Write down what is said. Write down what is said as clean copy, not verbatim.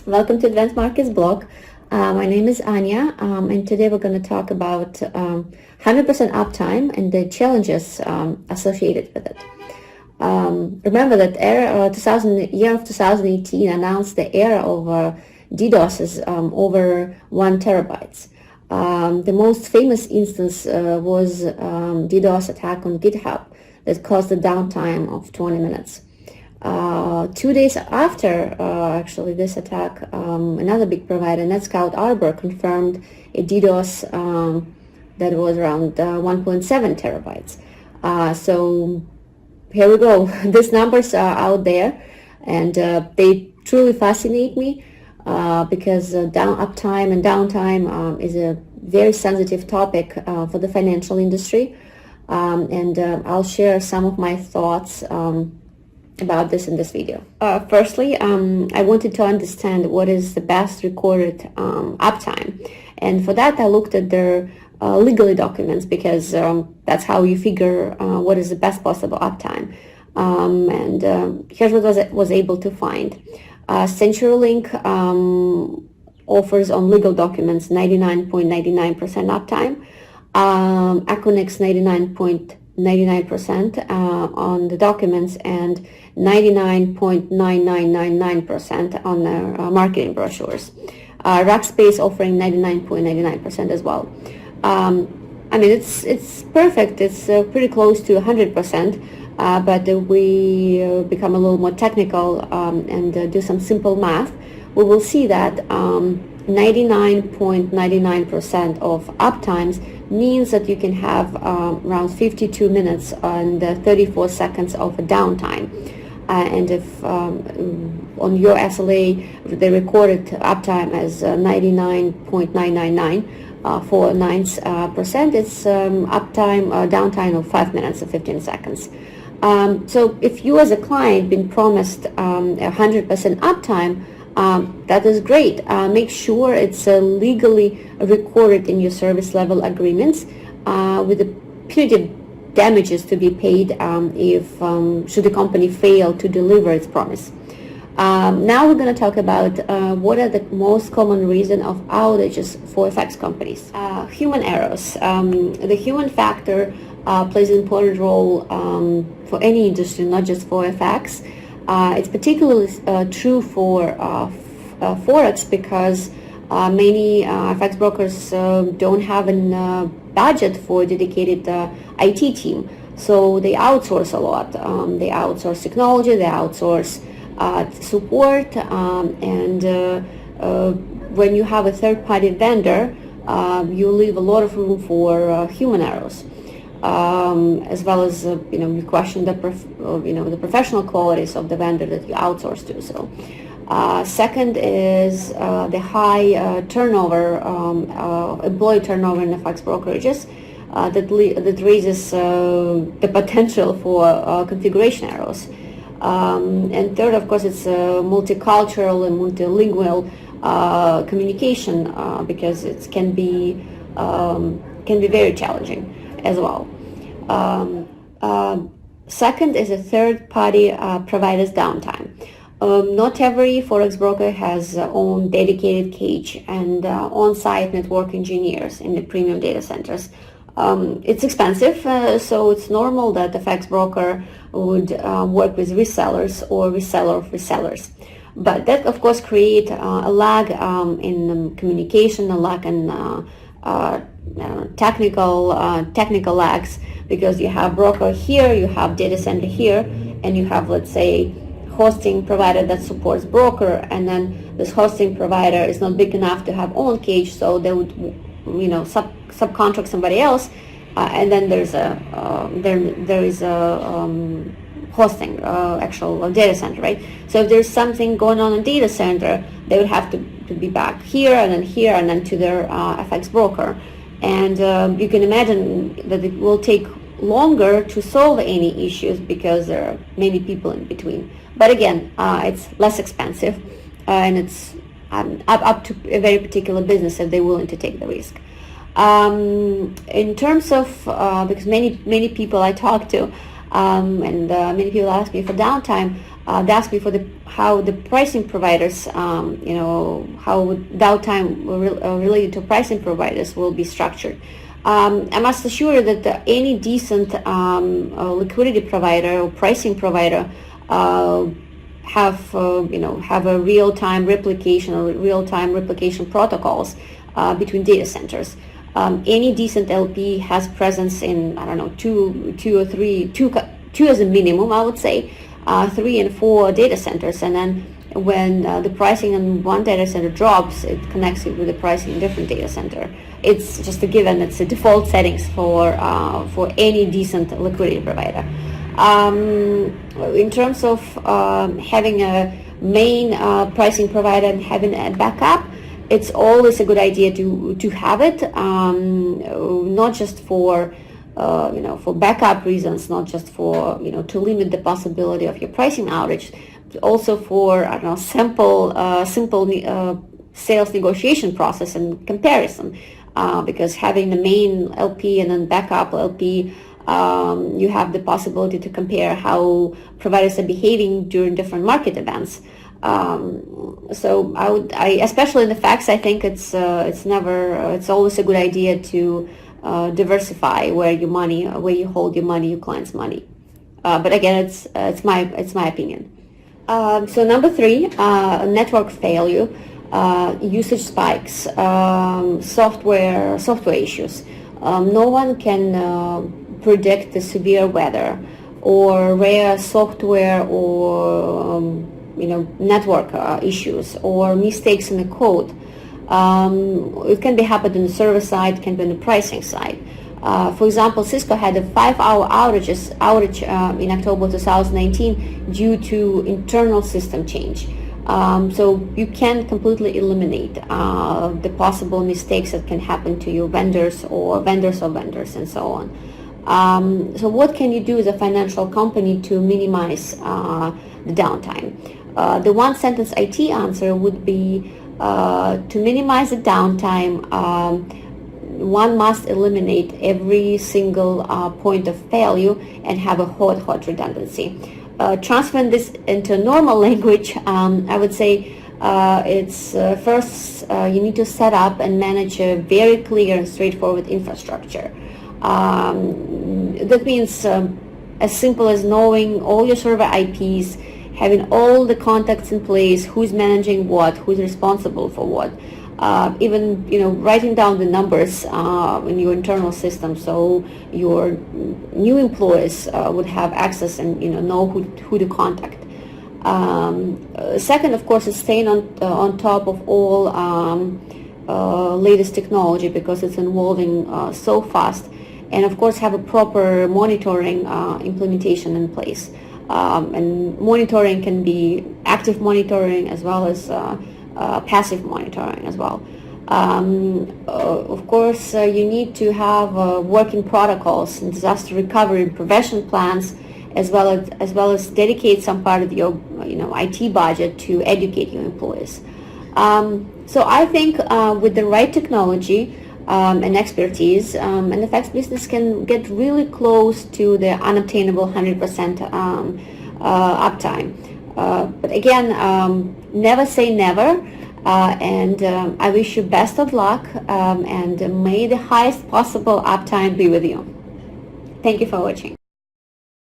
Welcome to Advanced Markets blog. My name is Anya, and today we're going to talk about 100% uptime and the challenges associated with it. Remember that year of 2018 announced the era of DDoSes over 1 terabytes. The most famous instance was DDoS attack on GitHub that caused a downtime of 20 minutes. 2 days after actually this attack, another big provider, NetScout Arbor, confirmed a DDoS that was around 1.7 terabytes. So here we go. These numbers are out there, and they truly fascinate me because uptime and downtime is a very sensitive topic for the financial industry, and I'll share some of my thoughts about this in this video. Firstly, I wanted to understand what is the best recorded uptime, and for that I looked at their legally documents, because that's how you figure what is the best possible uptime. And here's what I was able to find. CenturyLink offers on legal documents 99.99% uptime, Equinix 99.99% on the documents, and 99.9999% on their marketing brochures. Rackspace offering 99.99% as well. I mean, it's perfect. It's pretty close to 100%, but we become a little more technical and do some simple math. We will see that 99.99% of uptimes means that you can have around 52 minutes and 34 seconds of a downtime. And if on your SLA they recorded uptime as 99.999 for 9%, it's downtime of 5 minutes and 15 seconds. So if you as a client been promised 100% uptime, that is great. Make sure it's legally recorded in your service level agreements with the punitive damages to be paid if should the company fail to deliver its promise. Now we're going to talk about what are the most common reason of outages for FX companies. Human errors. The human factor plays an important role for any industry, not just for FX. It's particularly true for Forex, because many FX brokers don't have a budget for a dedicated IT team, so they outsource a lot. They outsource technology, they outsource support, and when you have a third-party vendor, you leave a lot of room for human errors. As well as you question the professional qualities of the vendor that you outsource to. So second is the high turnover, employee turnover in FX brokerages that raises the potential for configuration errors. And third, of course, it's multicultural and multilingual communication, because it can be very challenging as well. Second is a third-party provider's downtime. Not every Forex broker has own dedicated cage and on-site network engineers in the premium data centers. It's expensive, so it's normal that the FX broker would work with resellers or reseller of resellers. But that, of course, create a lag in communication, a lag in technical lags, because you have broker here, you have data center here, and you have, let's say, hosting provider that supports broker, and then this hosting provider is not big enough to have own cage, so they would subcontract somebody else, and then there is a hosting actual data center, right? So if there's something going on in data center, they would have to be back here and then to their FX broker. And you can imagine that it will take longer to solve any issues because there are many people in between. But again, it's less expensive, and it's up to a very particular business if they're willing to take the risk. In terms of, because many people I talk to, and many people ask me for downtime, they ask me for how the pricing providers, how downtime related to pricing providers will be structured. I must assure that any decent liquidity provider or pricing provider have a real-time replication or real-time replication protocols between data centers. Any decent LP has presence in, I don't know, two or three, two as a minimum, I would say, 3 and 4 data centers, and then when the pricing in one data center drops, it connects it with the pricing in a different data center. It's just a given. It's the default settings for any decent liquidity provider. In terms of having a main pricing provider and having a backup, it's always a good idea to have it, not just for for backup reasons, not just for to limit the possibility of your pricing outage, but also for simple sales negotiation process and comparison, because having the main LP and then backup LP, you have the possibility to compare how providers are behaving during different market events. So I especially in the fax, I think it's always a good idea to diversify where you hold your money, your client's money. But again, it's my opinion. So number 3, network failure, usage spikes, software issues. No one can predict the severe weather or rare software or network issues or mistakes in the code. It can be happened on the server side, can be on the pricing side. For example, Cisco had a 5-hour outage in October 2019 due to internal system change. So you can completely eliminate the possible mistakes that can happen to your vendors or vendors of vendors and so on. So what can you do as a financial company to minimize the downtime? The one sentence IT answer would be to minimize the downtime, one must eliminate every single point of failure and have a hot redundancy. Transferring this into normal language, I would say it's first you need to set up and manage a very clear and straightforward infrastructure. That means as simple as knowing all your server IPs, having all the contacts in place, who's managing what, who's responsible for what. Even writing down the numbers in your internal system, so your new employees would have access and know who to contact. Second, of course, is staying on top of all latest technology, because it's evolving so fast, and of course have a proper monitoring implementation in place. And monitoring can be active monitoring as well as passive monitoring as well. Of course, you need to have working protocols and disaster recovery and prevention plans, as well as dedicate some part of your IT budget to educate your employees. So I think with the right technology and expertise, and the fax business can get really close to the unobtainable 100% uptime. But again, never say never, and I wish you best of luck, and may the highest possible uptime be with you. Thank you for watching.